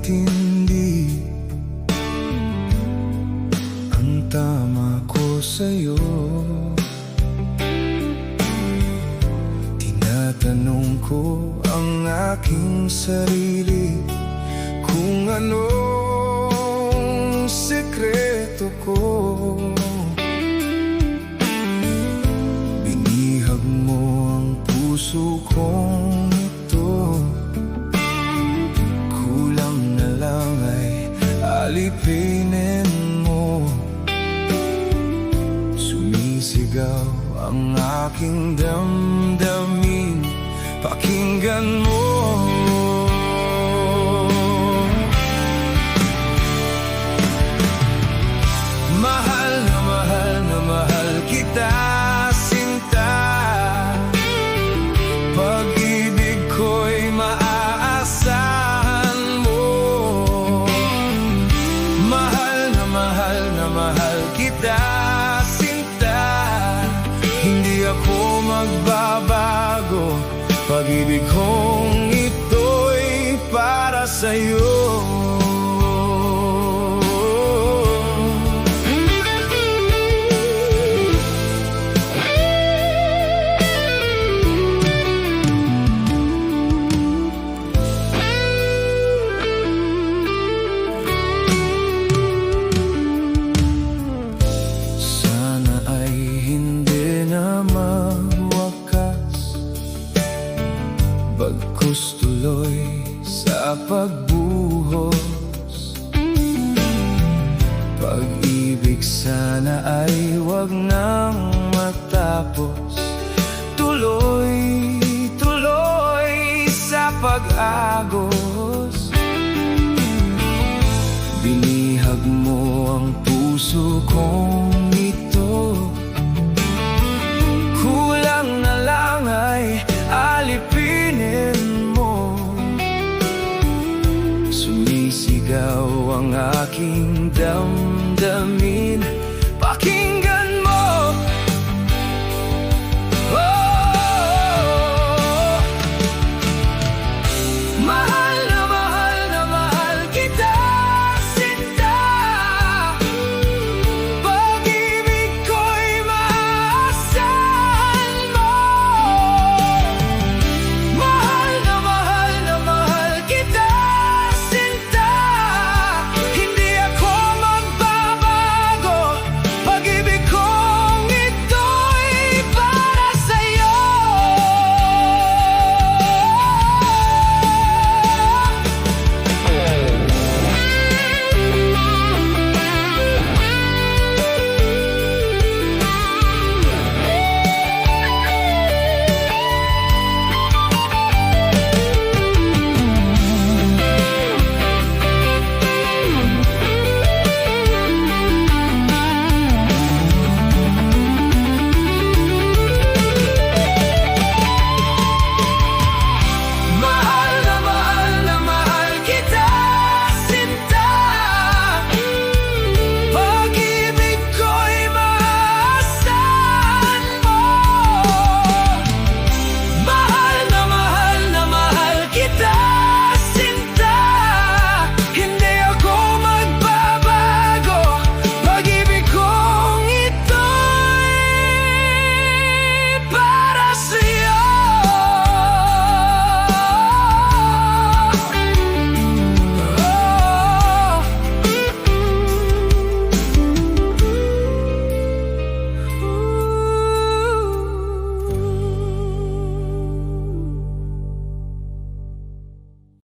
tumitindi. Ang tama ko sa'yo, tinatanong ko ang aking sarili kung anong sekreto ko. Binihag mo ang puso kong ito, kulang na lang ay alipinin mo. Sumisigaw ang aking damdamin, pakinggan mo. Mahal na mahal kita, sinta. Pag-ibig ko'y maaasahan mo. Mahal na mahal kita, sinta. Hindi ako magbabago, pag-ibig kong ito'y para sa'yo. Bagkus tuloy sa pagbuhos, pag-ibig sana ay wag nang matapos. Tuloy sa pag-agos. Binihag mo ang puso kong ito, kulang na lang ay alipinin mo. Sumisigaw ang aking damdamin, pakinggan